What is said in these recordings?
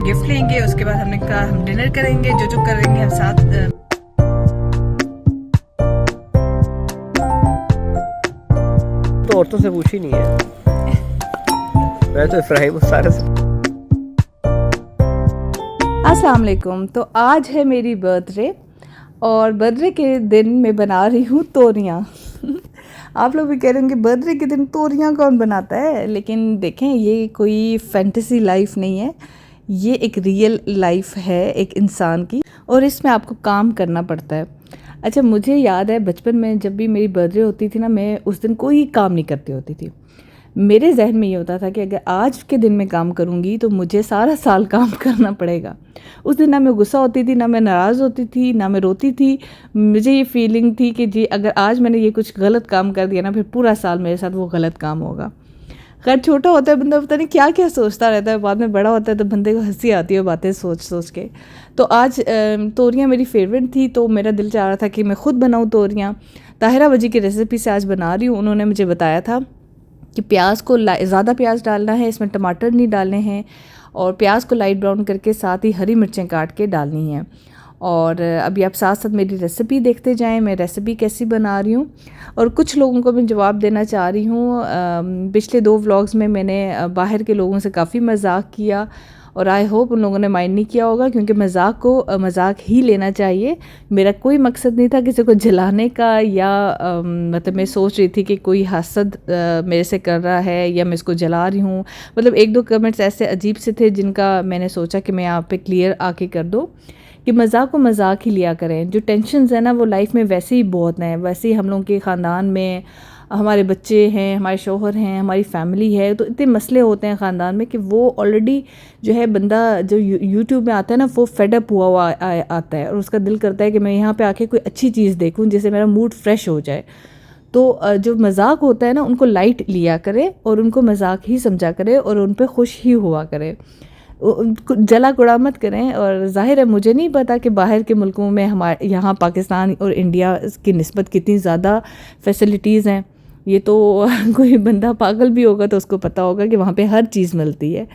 Gift लेंगे, उसके बाद हमने कहा हम डिनर करेंगे, जो करेंगे हम साथ। तो औरतों से पूछी नहीं है। मैं तो इफ्राहिम सारे से। अस्सलाम वालेकुम। तो आज है मेरी बर्थडे और बर्थडे के दिन मैं बना रही हूँ तोरियाँ। आप लोग भी कह रहे होंगे बर्थडे के दिन तोरियाँ कौन बनाता है, लेकिन देखें ये कोई फैंटेसी लाइफ नहीं है, ये एक रियल लाइफ है एक इंसान की, और इसमें आपको काम करना पड़ता है। अच्छा, मुझे याद है बचपन में जब भी मेरी बर्थडे होती थी ना, मैं उस दिन कोई काम नहीं करती होती थी। मेरे जहन में ये होता था कि अगर आज के दिन मैं काम करूँगी तो मुझे सारा साल काम करना पड़ेगा। उस दिन ना मैं गुस्सा होती थी, ना मैं नाराज़ होती थी, ना मैं रोती थी। मुझे ये फीलिंग थी कि जी अगर आज मैंने ये कुछ गलत काम कर दिया ना, फिर पूरा साल मेरे साथ वो गलत काम होगा। खैर, छोटा होता है बंदा पता नहीं क्या क्या सोचता रहता है, बाद में बड़ा होता है तो बंदे को हंसी आती है बातें सोच सोच के। तो आज तोरियाँ मेरी फेवरेट थी, तो मेरा दिल चाह रहा था कि मैं ख़ुद बनाऊँ तोरियाँ। ताहिरा बजी की रेसिपी से आज बना रही हूँ। उन्होंने मुझे बताया था कि प्याज को ज़्यादा प्याज डालना है, इसमें टमाटर नहीं डालने हैं, और प्याज को लाइट ब्राउन करके साथ ही हरी मिर्चें काट के डालनी है। और अभी आप साथ साथ मेरी रेसिपी देखते जाएं, मैं रेसिपी कैसी बना रही हूँ। और कुछ लोगों को मैं जवाब देना चाह रही हूँ। पिछले 2 व्लॉग्स में मैंने बाहर के लोगों से काफ़ी मजाक किया, और आई होप उन लोगों ने माइंड नहीं किया होगा, क्योंकि मजाक को मजाक ही लेना चाहिए। मेरा कोई मकसद नहीं था किसी को जलाने का, या मतलब मैं सोच रही थी कि कोई हसद मेरे से कर रहा है या मैं इसको जला रही हूँ। मतलब 1-2 कमेंट्स ऐसे अजीब से थे जिनका मैंने सोचा कि मैं यहाँ पे क्लियर आके कर दूँ कि मजाक को मजाक ही लिया करें। जो टेंशन्स है ना वो लाइफ में वैसे ही बहुत हैं। वैसे ही हम लोगों के ख़ानदान में हमारे बच्चे हैं, हमारे शौहर हैं, हमारी फैमिली है, तो इतने मसले होते हैं ख़ानदान में कि वो ऑलरेडी जो है बंदा जो यूट्यूब में आता है ना, वो फेडअप हुआ आता है, और उसका दिल करता है कि मैं यहाँ पे आके कोई अच्छी चीज़ देखूँ जिससे मेरा मूड फ्रेश हो जाए। तो जो मजाक होता है ना उनको लाइट लिया करे और उनको मजाक ही समझा करे और उन पर खुश ही हुआ करे, जला कुड़ा मत करें। और जाहिर है मुझे नहीं पता कि बाहर के मुल्कों में हमारे यहाँ पाकिस्तान और इंडिया की निस्बत कितनी ज़्यादा फैसिलिटीज़ हैं। ये तो कोई बंदा पागल भी होगा तो उसको पता होगा कि वहाँ पे हर चीज़ मिलती है,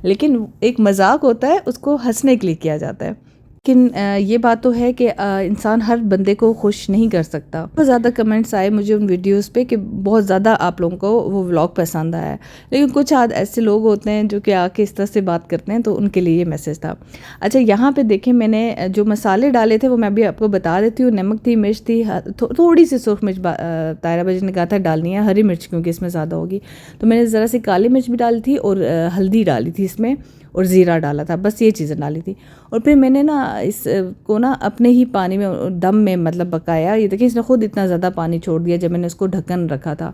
लेकिन एक मजाक होता है, उसको हंसने के लिए किया जाता है। लेकिन ये बात तो है कि इंसान हर बंदे को खुश नहीं कर सकता। बहुत ज़्यादा कमेंट्स आए मुझे उन वीडियोस पे कि बहुत ज़्यादा आप लोगों को वो व्लॉग पसंद आया है, लेकिन कुछ ऐसे लोग होते हैं जो कि आके इस तरह से बात करते हैं, तो उनके लिए ये मैसेज था। अच्छा, यहाँ पे देखें मैंने जो मसाले डाले थे वो मैं अभी आपको बता देती हूँ। नमक थी, मिर्च थी, थोड़ी सी सुर्ख मिर्च तायरा बाजी ने कहा था डालनी है, हरी मिर्च क्योंकि इसमें ज़्यादा होगी, तो मैंने ज़रा सी काली मिर्च भी डाली थी और हल्दी डाली थी इसमें, और ज़ीरा डाला था, बस ये चीज़ें डाली थी। और फिर मैंने ना इसको ना अपने ही पानी में दम में मतलब पकाया। ये देखिए इसने खुद इतना ज़्यादा पानी छोड़ दिया जब मैंने इसको ढक्कन रखा था,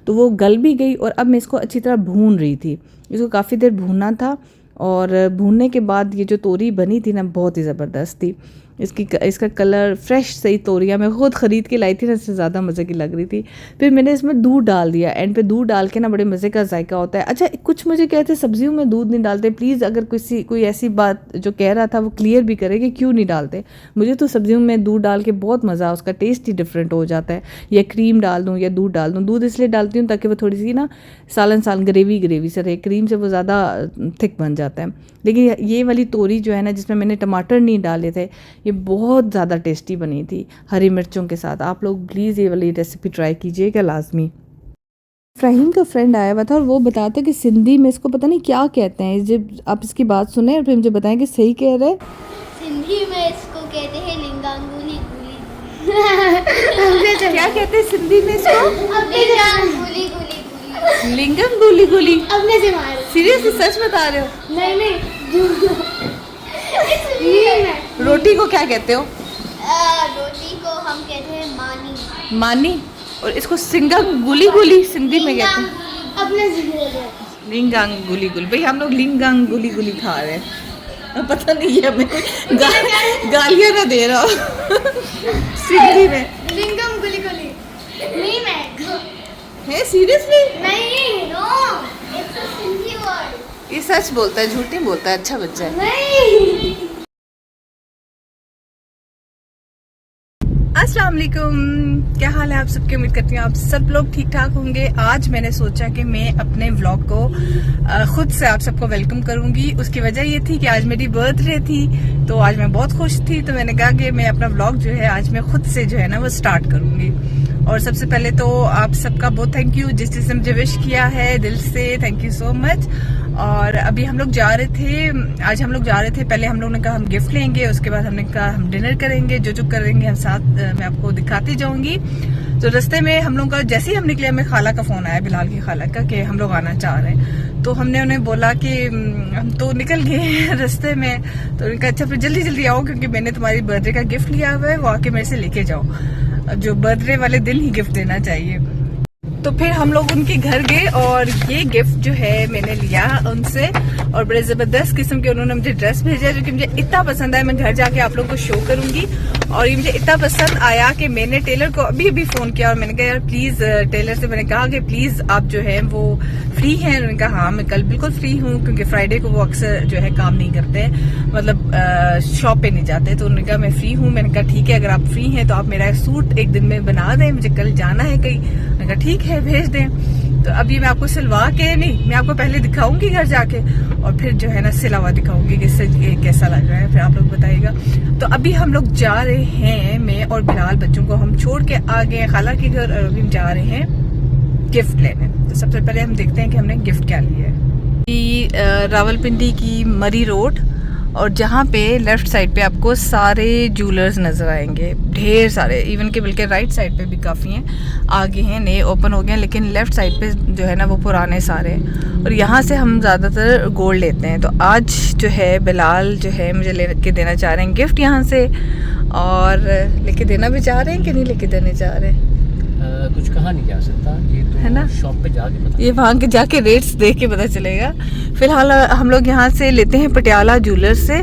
तो वो गल भी गई। और अब मैं इसको अच्छी तरह भून रही थी, इसको काफ़ी देर भूनना था। और भूनने के बाद ये जो तोरी बनी थी ना बहुत ही ज़बरदस्त थी। इसका कलर फ्रेश सही तोरियाँ मैं ख़ुद ख़रीद के लाई थी ना, इससे ज़्यादा मज़े की लग रही थी। फिर मैंने इसमें दूध डाल दिया, एंड पे दूध डाल के ना बड़े मज़े का जायका होता है। अच्छा, कुछ मुझे कहते हैं सब्जियों में दूध नहीं डालते, प्लीज़ अगर कोई ऐसी बात जो कह रहा था वो क्लियर भी करे कि क्यों नहीं डालते। मुझे तो सब्जियों में दूध डाल के बहुत मज़ा, उसका टेस्ट ही डिफरेंट हो जाता है। या क्रीम डाल दूँ या दूध डाल दूँ। दूध इसलिए डालती हूँ ताकि वो थोड़ी सी ना सालन ग्रेवी से रहे, क्रीम से वो ज़्यादा थिक बन जाता है। लेकिन ये वाली तोरी जो है ना जिसमें मैंने टमाटर नहीं डाले थे, ये बहुत ज़्यादा टेस्टी बनी थी हरी मिर्चों के साथ। आप लोग प्लीज़ ये वाली रेसिपी ट्राई कीजिएगा लाजमी। इब्राहिम का फ्रेंड आया हुआ था और वो बताता है कि सिंधी में इसको पता नहीं क्या कहते हैं। जब आप इसकी बात सुने और फिर मुझे बताएं कि सही कह रहे। सिंधी में इसको कहते हैं लिंगांगुली गुली। क्या कहते हैं सिंधी में इसको? लिंगांगुली गुली गुली। लिंगम गुली गुली। अपने से मारो। सीरियसली सच बता रहे हो? नहीं रोटी को क्या कहते हो? रोटी को हम कहते हैं मानी। मानी। और इसको सिंगम गुली गुली सिंधी में कहते हैं। अपने से लिंगांग गुली गुली। भाई हम लोग लिंगांग गुली गुली खा रहे हैं, पता नहीं है हमें कोई गालियाँ ना दे रहा हो। सिंधी में लिंगम गुली गुली नहीं मैं है सीरियसली नहीं no it's a Sindhi word. ये सच बोलता है, झूठ नहीं बोलता है, अच्छा बच्चा है। नहीं। अस्सलाम वालेकुम, क्या हाल है आप सबके। उम्मीद करती हूँ आप सब लोग ठीक ठाक होंगे। आज मैंने सोचा कि मैं अपने व्लॉग को खुद से आप सबको वेलकम करूंगी। उसकी वजह ये थी कि आज मेरी बर्थडे थी, तो आज मैं बहुत खुश थी, तो मैंने कहा कि मैं अपना व्लॉग जो है आज मैं खुद से जो है ना वो स्टार्ट करूंगी। और सबसे पहले तो आप सबका बहुत थैंक यू, जिस जिसने मुझे विश किया है दिल से थैंक यू सो मच। और अभी हम लोग जा रहे थे, आज हम लोग जा रहे थे, पहले हम लोग ने कहा हम गिफ्ट लेंगे, उसके बाद हमने कहा हम डिनर करेंगे, जो जो करेंगे हम साथ मैं आपको दिखाती जाऊंगी। तो रास्ते में हम लोग का जैसे ही हम निकले हमें खाला का फोन आया, बिलाल की खाला का, कि हम लोग आना चाह रहे हैं। तो हमने उन्हें बोला कि हम तो निकल गए हैं रास्ते में, तो उन्होंने कहा अच्छा फिर जल्दी जल्दी आओ, क्योंकि मैंने तुम्हारी बर्थडे का गिफ्ट लिया हुआ है, वो आके मेरे से लेके जाओ, जो बर्थडे वाले दिन ही गिफ्ट देना चाहिए। तो फिर हम लोग उनके घर गए और ये गिफ्ट जो है मैंने लिया उनसे, और बड़े जबरदस्त किस्म के उन्होंने मुझे ड्रेस भेजा, जो कि मुझे इतना पसंद आया, मैं घर जाके आप लोगों को शो करूंगी। और ये मुझे इतना पसंद आया कि मैंने टेलर को अभी फोन किया और मैंने कहा यार प्लीज, टेलर से मैंने कहा कि प्लीज आप जो है वो फ्री हैं। उन्होंने कहा हाँ मैं कल बिल्कुल फ्री हूँ, क्योंकि फ्राइडे को वो अक्सर जो है काम नहीं करते, मतलब शॉप पे नहीं जाते। तो उन्होंने कहा मैं फ्री हूँ। मैंने कहा ठीक है, अगर आप फ्री हैं तो आप मेरा सूट एक दिन में बना दें, मुझे कल जाना है कहीं। मैंने कहा ठीक है भेज दें। तो अभी मैं आपको सिलवा के नहीं, मैं आपको पहले दिखाऊंगी घर जाके, और फिर जो है ना सिला हुआ दिखाऊंगी कि कैसा लग रहा है, फिर आप लोग बताइएगा। तो अभी हम लोग जा रहे हैं, मैं और बिलाल बच्चों को हम छोड़ के आ गए खाला के घर, और अभी हम जा रहे हैं गिफ्ट लेने। तो सबसे पहले हम देखते हैं कि हमने गिफ्ट क्या लिया है। रावलपिंडी की मरी रोड, और जहाँ पे लेफ्ट साइड पे आपको सारे जूलर्स नज़र आएंगे, ढेर सारे, इवन के बल्कि राइट साइड पे भी काफ़ी हैं, आगे हैं, नए ओपन हो गए हैं, लेकिन लेफ्ट साइड पे जो है ना वो पुराने सारे हैं। और यहाँ से हम ज़्यादातर गोल्ड लेते हैं। तो आज जो है बिलाल जो है मुझे लेके देना चाह रहे हैं गिफ्ट यहाँ से, और लेके देना भी चाह रहे हैं कि नहीं लेके देने चाह रहे हैं, कुछ कहा नहीं जा सकता, ये तो है ना, शॉप पे जाके पता, ये वहाँ के जाके रेट्स देख के पता चलेगा। फिलहाल हम लोग यहाँ से लेते हैं पटियाला ज्वेलर्स से,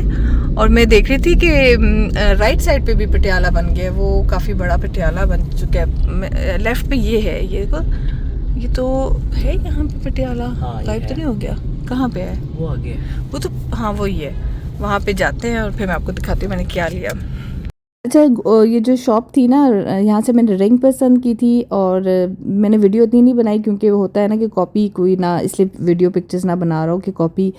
और मैं देख रही थी कि राइट साइड पे भी पटियाला बन गया, वो काफ़ी बड़ा पटियाला बन चुका है। लेफ्ट पे ये है, ये तो है यहाँ पे पटियाला, गायब तो नहीं हो गया, कहाँ पे है वो आगे है। वो तो, हाँ वही है, वहाँ पे जाते हैं और फिर मैं आपको दिखाती हूँ मैंने क्या लिया। अच्छा, ये जो शॉप थी ना, यहाँ से मैंने रिंग पसंद की थी, और मैंने वीडियो इतनी नहीं बनाई, क्योंकि वो होता है ना कि कॉपी कोई ना, इसलिए वीडियो पिक्चर्स ना बना रहा हूँ कि कॉपी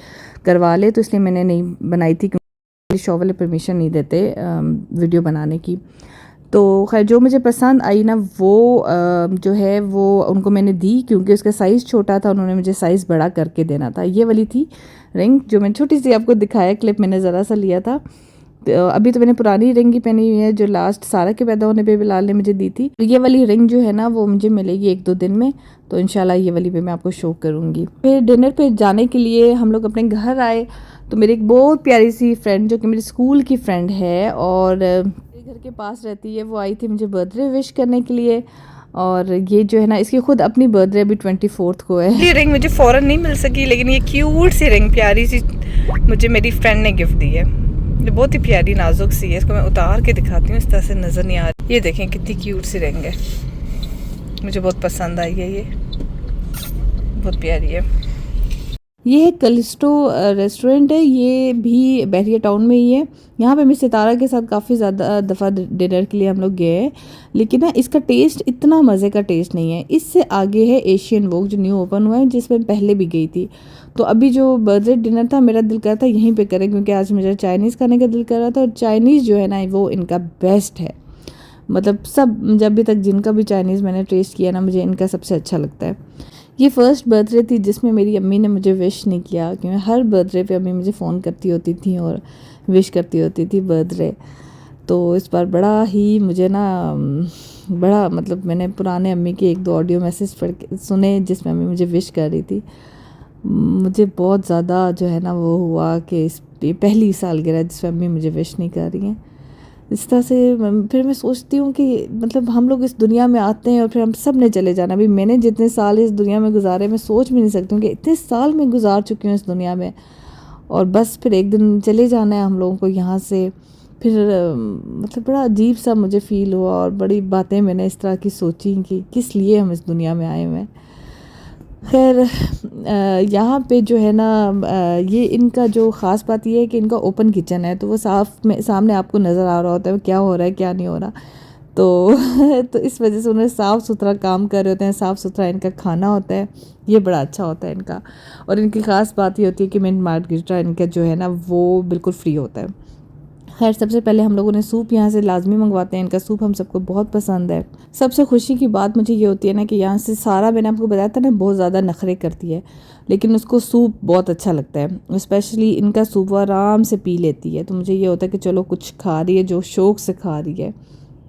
करवा ले, तो इसलिए मैंने नहीं बनाई थी, क्योंकि शॉप वाले परमिशन नहीं देते वीडियो बनाने की। तो खैर जो मुझे पसंद आई ना वो जो है वो उनको मैंने दी, क्योंकि उसका साइज़ छोटा था, उन्होंने मुझे साइज़ बड़ा करके देना था। ये वाली थी रिंग, जो मैंने छोटी सी आपको दिखाया क्लिप, मैंने ज़रा सा लिया था। तो अभी तो मैंने पुरानी रिंग ही पहनी हुई है, जो लास्ट सारा के पैदा होने पे बिलाल ने मुझे दी थी। तो ये वाली रिंग जो है ना वो मुझे मिलेगी 1-2 दिन में, तो इंशाल्लाह ये वाली भी मैं आपको शो करूँगी। फिर डिनर पे जाने के लिए हम लोग अपने घर आए, तो मेरी एक बहुत प्यारी सी फ्रेंड, जो कि मेरी स्कूल की फ्रेंड है और मेरे घर के पास रहती है, वो आई थी मुझे बर्थडे विश करने के लिए। और ये जो है ना, इसकी खुद अपनी बर्थडे अभी 24 को है। ये रिंग मुझे फ़ौरन नहीं मिल सकी, लेकिन ये क्यूट सी रिंग प्यारी सी मुझे मेरी फ्रेंड ने गिफ्ट दी है। ये बहुत ही प्यारी नाजुक सी है, इसको मैं उतार के दिखाती हूँ, इस तरह से नज़र नहीं आ रही। ये देखें कितनी क्यूट सी रिंग है, मुझे बहुत पसंद आई है, ये बहुत प्यारी है। ये है कलिस्टो रेस्टोरेंट है, ये भी बहरिया टाउन में ही है। यहाँ पे मैं सितारा के साथ काफ़ी ज़्यादा दफ़ा डिनर के लिए हम लोग गए हैं, लेकिन ना इसका टेस्ट इतना मज़े का टेस्ट नहीं है। इससे आगे है एशियन वॉक, जो न्यू ओपन हुआ है, जिसमें पहले भी गई थी। तो अभी जो बर्थडे डिनर था, मेरा दिल कर रहा था यहीं पे करें, क्योंकि आज मुझे चाइनीज़ खाने का दिल कर रहा था, और चाइनीज़ जो है ना वो इनका बेस्ट है। मतलब सब, जब भी तक जिनका भी चाइनीज़ मैंने टेस्ट किया ना, मुझे इनका सबसे अच्छा लगता है। ये फ़र्स्ट बर्थडे थी जिसमें मेरी अम्मी ने मुझे विश नहीं किया, क्योंकि हर बर्थडे पे अम्मी मुझे फ़ोन करती होती थी और विश करती होती थी बर्थडे। तो इस बार बड़ा ही मुझे ना बड़ा, मतलब मैंने पुराने अम्मी के 1-2 ऑडियो मैसेज पढ़ के सुने, जिसमें अम्मी मुझे विश कर रही थी। मुझे बहुत ज़्यादा जो है ना वो हुआ कि इस पहली सालगिरह जिसमें अम्मी मुझे विश नहीं कर रही हैं। इस तरह से फिर मैं सोचती हूँ कि मतलब हम लोग इस दुनिया में आते हैं और फिर हम सब ने चले जाना। अभी मैंने जितने साल इस दुनिया में गुजारे, मैं सोच भी नहीं सकती हूँ कि इतने साल मैं गुजार चुकी हूँ इस दुनिया में, और बस फिर एक दिन चले जाना है हम लोगों को यहाँ से। फिर मतलब बड़ा अजीब सा मुझे फ़ील हुआ, और बड़ी बातें मैंने इस तरह की सोची कि किस लिए हम इस दुनिया में आए हुए हैं। खैर यहाँ पे जो है ना ये इनका जो ख़ास बात ये है कि इनका ओपन किचन है, तो वो सामने आपको नज़र आ रहा होता है क्या हो रहा है क्या नहीं हो रहा। तो इस वजह से उन्हें साफ़ सुथरा काम कर रहे होते हैं, साफ़ सुथरा इनका खाना होता है, ये बड़ा अच्छा होता है इनका। और इनकी ख़ास बात ये होती है कि मिंट मार्गरिटा इनका जो है ना वो बिल्कुल फ्री होता है। खैर सबसे पहले हम लोगों ने सूप यहाँ से लाजमी मंगवाते हैं, इनका सूप हम सबको बहुत पसंद है। सबसे खुशी की बात मुझे ये होती है ना कि यहाँ से सारा, मैंने आपको बताया था ना, बहुत ज़्यादा नखरे करती है, लेकिन उसको सूप बहुत अच्छा लगता है। स्पेशली इनका सूप वो आराम से पी लेती है, तो मुझे ये होता है कि चलो कुछ खा रही है जो शौक़ से खा रही है।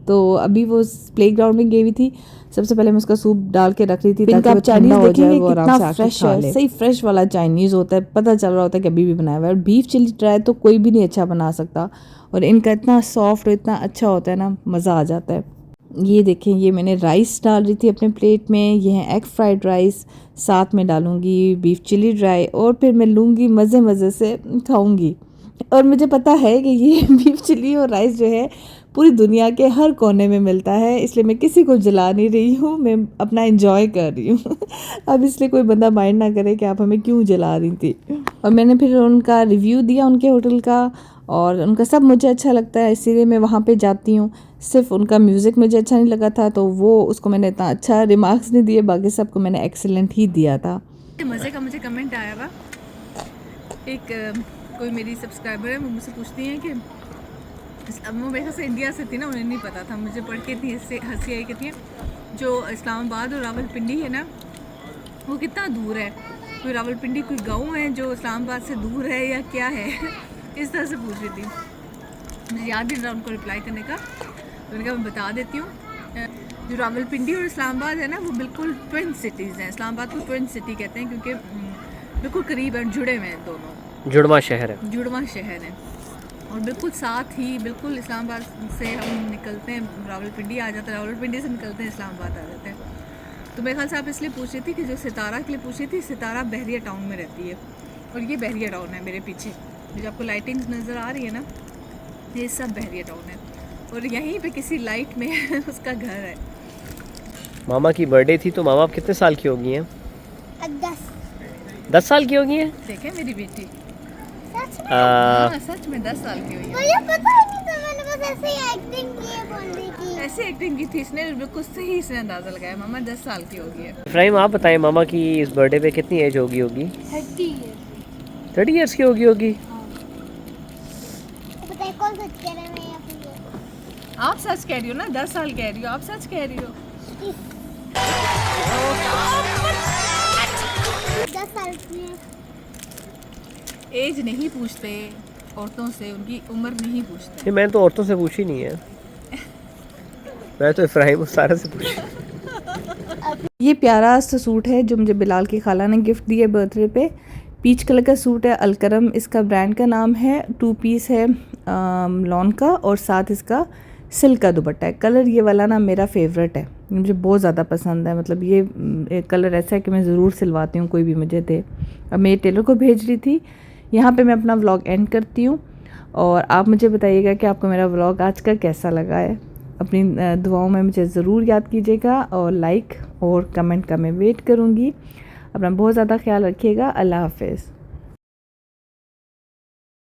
तो अभी वो प्लेग्राउंड में गई हुई थी, सबसे पहले मैं उसका सूप डाल के रख रही थी ताकि वो ठंडा हो जाए, वो आराम से आके खा ले। सही फ्रेश वाला चाइनीज़ होता है, पता चल रहा होता है कि अभी भी बनाया हुआ है। और बीफ चिली ड्राई तो कोई भी नहीं अच्छा बना सकता, और इनका इतना सॉफ्ट और इतना अच्छा होता है ना, मज़ा आ जाता है। ये देखें, ये मैंने राइस डाल रही थी अपने प्लेट में, ये है एग फ्राइड राइस, साथ में डालूंगी बीफ चिली ड्राई, और फिर मैं लूँगी मज़े मज़े से खाऊंगी। और मुझे पता है कि ये बीफ चिली और राइस जो है पूरी दुनिया के हर कोने में मिलता है, इसलिए मैं किसी को जला नहीं रही हूँ, मैं अपना एंजॉय कर रही हूँ। अब इसलिए कोई बंदा माइंड ना करे कि आप हमें क्यों जला रही थी। और मैंने फिर उनका रिव्यू दिया उनके होटल का, और उनका सब मुझे अच्छा लगता है, इसीलिए मैं वहाँ पे जाती हूँ। सिर्फ उनका म्यूज़िक मुझे अच्छा नहीं लगा था, तो वो उसको मैंने इतना अच्छा रिमार्क्स नहीं दिए, बाकी सबको मैंने एक्सीलेंट ही दिया था। मज़े का मुझे कमेंट आया हुआ, एक कोई मेरी सब्सक्राइबर है, वो मुझसे पूछती हैं कि अब वो मेरे से इंडिया से थी ना, उन्हें नहीं पता था, मुझे पढ़ के इतनी हंसी आई, कहती है जो इस्लामाबाद और रावलपिंडी है ना वो कितना दूर है, कोई रावलपिंडी कोई गाँव है जो इस्लामाबाद से दूर है या क्या है। इस तरह से पूछ रही थी, मुझे याद नहीं रहा उनको रिप्लाई करने का, तो उन्होंने कहा मैं बता देती हूँ। जो रावलपिंडी और इस्लामाबाद है ना वो बिल्कुल ट्विन सिटीज़ हैं, इस्लामाबाद को ट्विन सिटी कहते हैं क्योंकि बिल्कुल करीब हैं, जुड़े हुए हैं दोनों, जुड़वा शहर है, जुड़वा शहर है। और बिल्कुल साथ ही, बिल्कुल इस्लामाबाद से हम निकलते हैं रावलपिंडी आ जाते हैं, रावलपिंडी से निकलते हैं इस्लामाबाद आ जाते हैं। तो मेरे ख्याल से आप इसलिए पूछ रही थी कि जो सितारा के लिए पूछ रही थी, सितारा बहरिया टाउन में रहती है, और ये बहरिया टाउन है मेरे पीछे, जो आपको लाइटिंग्स नज़र आ रही है ना, ये सब बहरिया टाउन है, और यहीं पे किसी लाइट में उसका घर है। मामा की बर्थडे थी, तो मामा आप कितने साल की होगी हैं? 10 साल की होगी हैं? देखें मेरी बेटी, सच में 10 साल की हुई है। मुझे पता ही नहीं था, मैंने बस ऐसे ही एक्टिंग की है, बोल रही थी। ऐसे एक्टिंग की थी इसने, बिल्कुल सही से अंदाज़ा लगाया, मामा 10 साल की होगी है। इब्राहिम आप बताएं, मामा की इस बर्थडे पे कितनी एज होगी? 30 ईयर्स की होगी। पता है कौन सच कह रहा है, मैं या फिर ये? आप सच कह रही हो ना, 10 साल कह रही हो, आप सच कह रही हो। 10 साल की है। एज नहीं पूछते औरतों से, उनकी उम्र नहीं पूछते। नहीं, मैंने तो औरतों से पूछी नहीं है, मैं तो इब्राहिम सारा से पूछी। ये प्यारा सा सूट है जो मुझे बिलाल की खाला ने गिफ्ट दिया बर्थडे पे, पीच कलर का सूट है, अलकरम इसका ब्रांड का नाम है, 2 पीस है लॉन का, और साथ इसका सिल्क का दुपट्टा है। कलर ये वाला ना मेरा फेवरेट है, मुझे बहुत ज़्यादा पसंद है, मतलब ये कलर ऐसा है कि मैं ज़रूर सिलवाती हूँ, कोई भी मुझे दे। अब मैं टेलर को भेज रही थी। यहाँ पे मैं अपना व्लॉग एंड करती हूँ, और आप मुझे बताइएगा कि आपको मेरा व्लॉग आज का कैसा लगा है। अपनी दुआओं में मुझे ज़रूर याद कीजिएगा, और लाइक और कमेंट का मैं वेट करूँगी। अपना बहुत ज़्यादा ख्याल रखिएगा। अल्लाह हाफ़िज़।